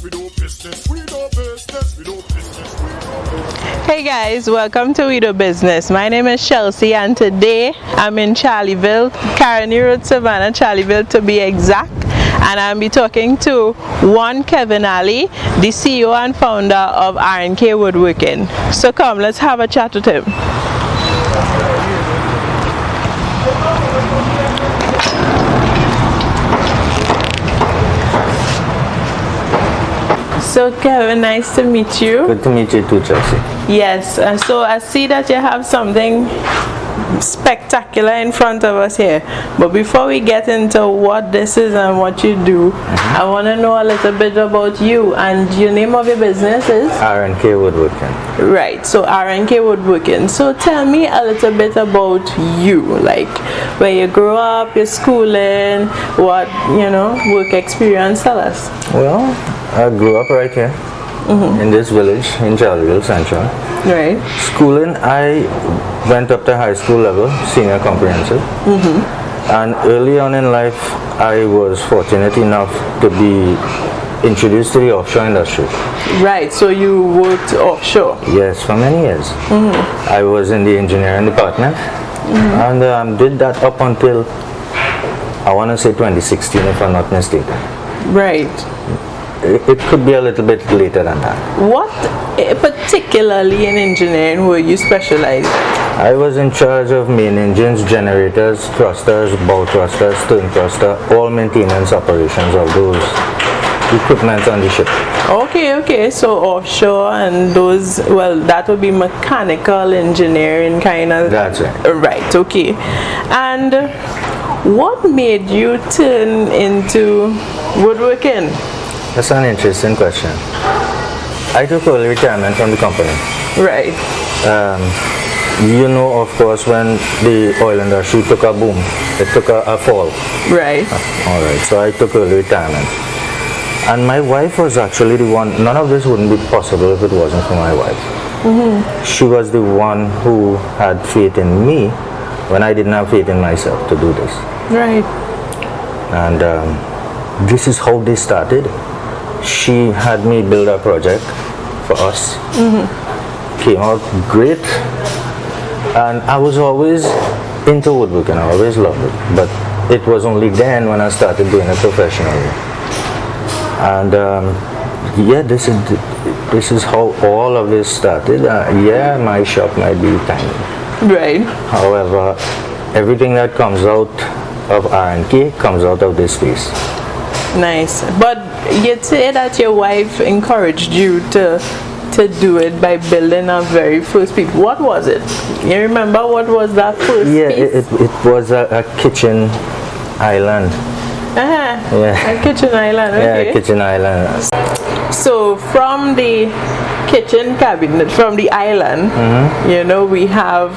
business, we do business, we do business, we do business, we do business. Hey guys, welcome to We Do Business. My name is Chelsea and today I'm in Charlieville, Caroni Road, Savannah, Charlieville to be exact. And I'll be talking to one Kevin Ali, the CEO and founder of R&K Woodworking. So come, let's have a chat with him. So Kevin, nice to meet you. Good to meet you too, Chelsea. Yes, and so I see that you have something spectacular in front of us here. But before we get into what this is and what you do, I want to know a little bit about you. And your name of your business is? R&K Woodworking. Right, so R&K Woodworking. So tell me a little bit about you, like where you grew up, your schooling, what, work experience, tell us. Well, I grew up right here in this village in Charlieville Central. Right. Schooling, I went up to high school level, senior comprehensive. And early on in life, I was fortunate enough to be introduced to the offshore industry. Right, so you worked offshore? Yes, for many years. I was in the engineering department and did that up until, I want to say 2016 if I'm not mistaken. Right. It could be a little bit later than that. What particularly in engineering were you specialized in? I was in charge of main engines, generators, thrusters, bow thrusters, stern thruster, all maintenance operations of those equipment on the ship. Okay, so offshore and those, well, that would be mechanical engineering kind of. That's right. Right, okay. And what made you turn into woodworking? That's an interesting question. I took early retirement from the company. Right. Of course, when the oil industry took a boom, it took a fall. Right. All right, so I took early retirement. And my wife was actually the one, none of this wouldn't be possible if it wasn't for my wife. She was the one who had faith in me when I didn't have faith in myself to do this. Right. And this is how this started. She had me build a project for us. Came out great. And I was always into woodworking. I always loved it. But it was only then when I started doing it professionally. And this is how all of this started. My shop might be tiny. Right. However, everything that comes out of R&K comes out of this space. Nice. But you'd say that your wife encouraged you to do it by building a very first piece. What was it? You remember what was that first piece? It was a kitchen island. A kitchen island, okay. Yeah, kitchen island. So from the kitchen cabinet, from the island, we have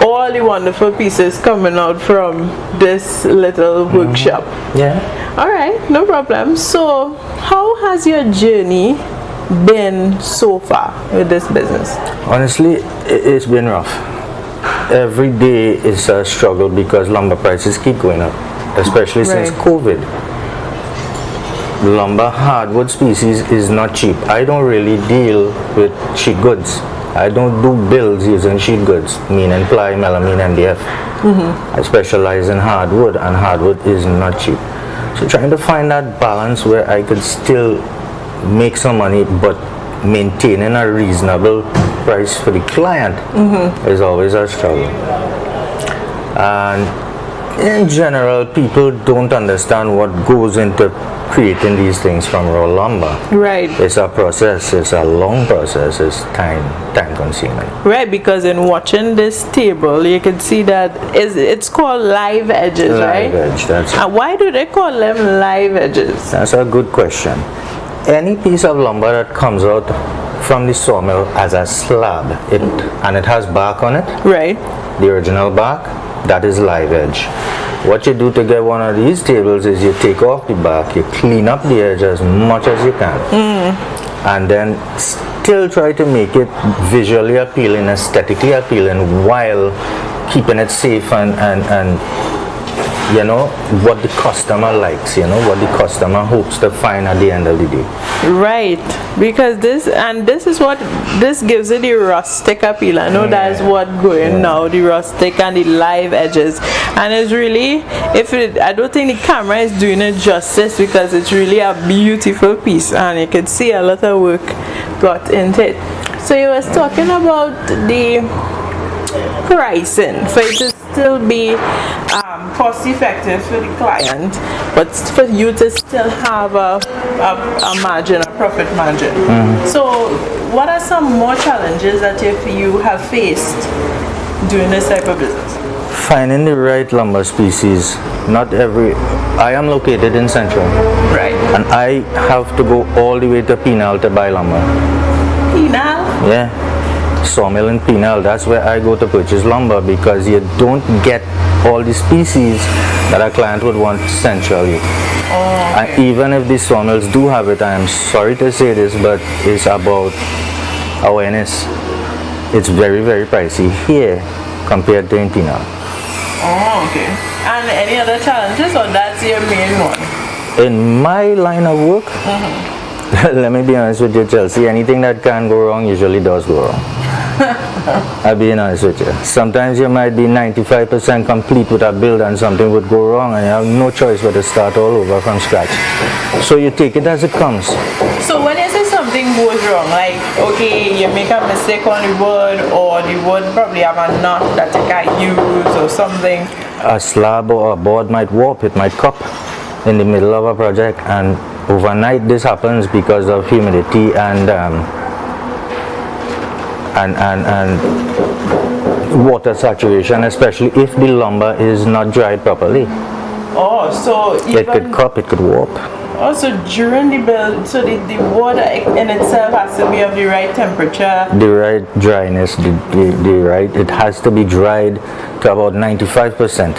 all the wonderful pieces coming out from this little workshop. Yeah. All right, no problem. So how has your journey been so far with this business? Honestly, it's been rough. Every day is a struggle because lumber prices keep going up, especially since COVID. Lumber, hardwood species is not cheap. I don't really deal with sheet goods. I don't do builds using sheet goods, meaning ply, melamine, MDF. I specialize in hardwood, and hardwood is not cheap. So trying to find that balance where I could still make some money but maintaining a reasonable price for the client is always a struggle. And in general, people don't understand what goes into creating these things from raw lumber. Right. It's a process, it's a long process, it's time consuming. Right, because in watching this table, you can see that it's called live edges, right? Live edge, that's it. And why do they call them live edges? That's a good question. Any piece of lumber that comes out from the sawmill as a slab, and it has bark on it, right? The original bark, that is live edge. What you do to get one of these tables is you take off the bark, you clean up the edge as much as you can, and then still try to make it visually appealing, aesthetically appealing, while keeping it safe and you know, what the customer likes, you know, what the customer hopes to find at the end of the day. Right, because this gives it the rustic appeal. I know that's what going now, the rustic and the live edges, and it's really, I don't think the camera is doing it justice, because it's really a beautiful piece and you can see a lot of work got into it. So you was talking about the pricing for it to still be cost effective for the client, but for you to still have a margin, a profit margin. So what are some more challenges that you have faced doing this type of business? Finding the right lumber species. I am located in Central. Right. And I have to go all the way to Penal to buy lumber. Penal? Yeah. Sawmill in Penal, that's where I go to purchase lumber, because you don't get all the species that a client would want centrally. Oh, okay. And even if the sawmills do have it, I am sorry to say this, but it's about awareness. It's very, very pricey here compared to in Penal. Oh, okay. And any other challenges, or that's your main one? In my line of work, let me be honest with you, Chelsea, anything that can go wrong usually does go wrong. I'll be honest with you. Sometimes you might be 95% complete with a build and something would go wrong and you have no choice but to start all over from scratch. So you take it as it comes. So when you say something goes wrong, like, okay, you make a mistake on the wood, or the wood probably have a knot that you can't use or something. A slab or a board might warp, it might cup in the middle of a project, and overnight this happens because of humidity and water saturation, especially if the lumber is not dried properly. Oh, so it could cup, it could warp. Also during the build, so the water in itself has to be of the right temperature. The right dryness, it has to be dried to about 95%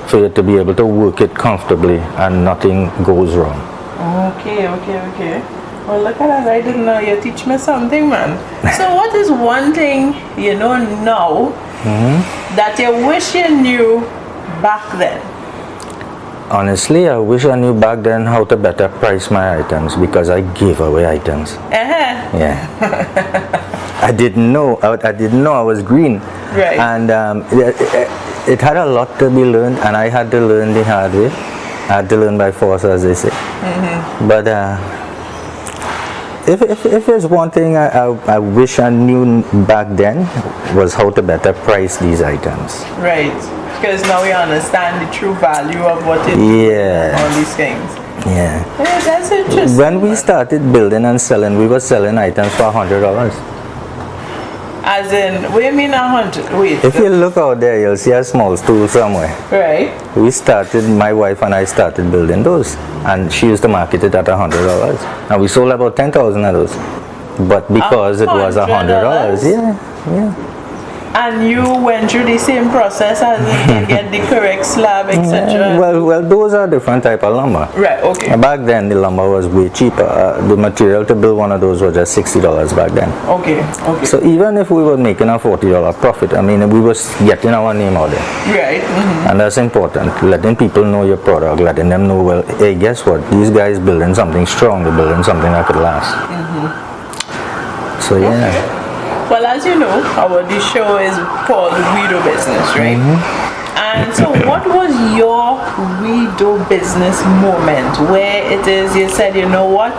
for you to be able to work it comfortably and nothing goes wrong. Okay. Well, look at that. I didn't know. You teach me something, man. So what is one thing you know now that you wish you knew back then? Honestly, I wish I knew back then how to better price my items, because I gave away items. Yeah. I didn't know I was green. Right. And it had a lot to be learned, and I had to learn the hard way. I had to learn by force, as they say. But if there's one thing I wish I knew back then, was how to better price these items. Right. Because now we understand the true value of what it is and all these things. Yeah. That's interesting. When we started building and selling, we were selling items for $100. As in, what do you mean 100? Wait. If you look out there, you'll see a small stool somewhere. Right. My wife and I started building those, and she used to market it at $100. And we sold about 10,000 of those. But because it was $100, yeah. And you went through the same process as to get the correct slab, etc. Well, those are different type of lumber. Right. Okay. Back then, the lumber was way cheaper. The material to build one of those was just $60 back then. Okay. So even if we were making a $40 profit, I mean, we were getting our name out there. Right. And that's important. Letting people know your product, letting them know, well, hey, guess what? These guys building something strong. They're building something that could last. So yeah. Okay. Well, as you know, this show is called We Do Business, right? And so what was your We Do Business moment, where it is you said, you know what,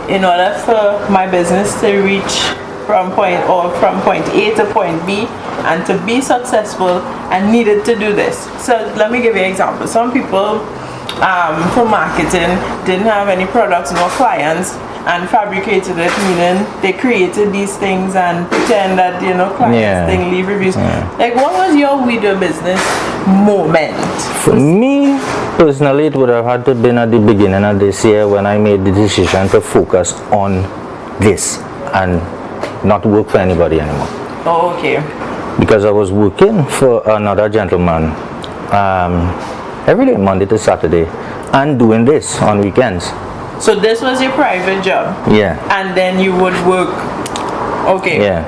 in order for my business to reach from point A to point B and to be successful, I needed to do this. So let me give you an example. Some people for marketing didn't have any products, no clients, and fabricated it, meaning they created these things and pretend that, you know, clients thing, leave reviews. Like, what was your We Do Business moment? For me personally, it would have had to have been at the beginning of this year, when I made the decision to focus on this and not work for anybody anymore. Oh, okay. Because I was working for another gentleman every day, Monday to Saturday, and doing this on weekends. So this was your private job? Yeah. And then you would work, okay. Yeah.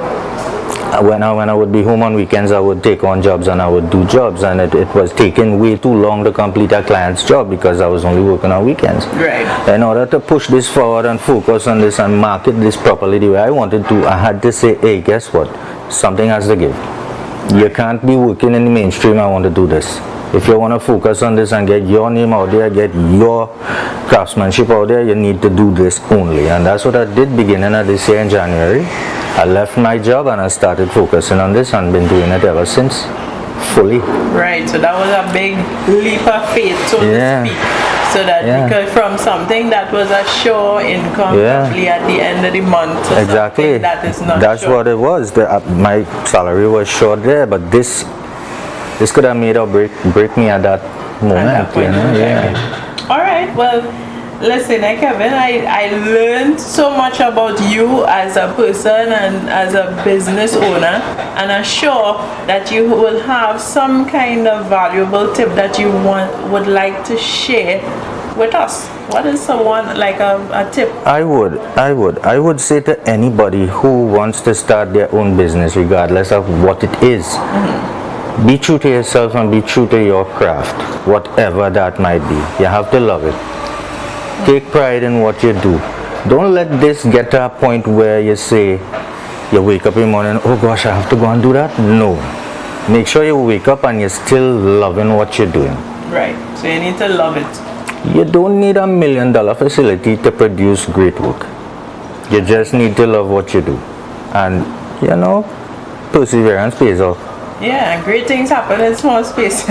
when I would be home on weekends, I would take on jobs and I would do jobs, and it was taking way too long to complete a client's job because I was only working on weekends. Right. In order to push this forward and focus on this and market this properly the way I wanted to, I had to say, hey, guess what? Something has to give. You can't be working in the mainstream. I want to do this. If you want to focus on this and get your name out there, get your craftsmanship out there, you need to do this only. And that's what I did beginning of this year in January. I left my job and I started focusing on this and been doing it ever since, fully. Right, so that was a big leap of faith, so to speak. So that because from something that was a sure income probably at the end of the month to exactly. that is not That's sure. what it was. My salary was sure there, but this could have made or break me at that moment. At that point, All right, well, listen, Kevin, I learned so much about you as a person and as a business owner, and I'm sure that you will have some kind of valuable tip that you would like to share with us. What is someone like a tip? I would say to anybody who wants to start their own business, regardless of what it is, be true to yourself and be true to your craft, whatever that might be. You have to love it. Take pride in what you do. Don't let this get to a point where you say, you wake up in the morning, oh gosh, I have to go and do that. No. Make sure you wake up and you're still loving what you're doing. Right. So you need to love it. You don't need $1 million facility to produce great work. You just need to love what you do. And, perseverance pays off. Yeah, and great things happen in small spaces.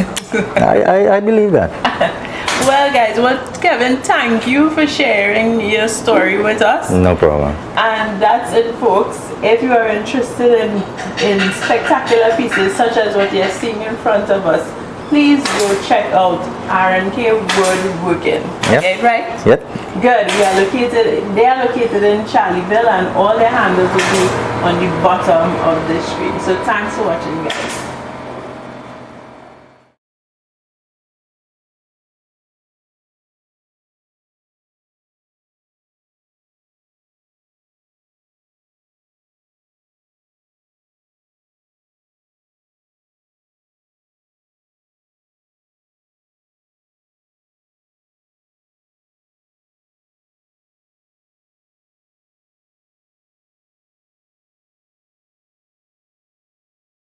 I believe that. Well, guys, Kevin, thank you for sharing your story with us. No problem. And that's it, folks. If you are interested in spectacular pieces such as what you're seeing in front of us, please go check out R&K Woodworking. Yep. Okay, right? Yep. Good. They are located in Charleville, and all their handles will be on the bottom of the screen. So thanks for watching, guys.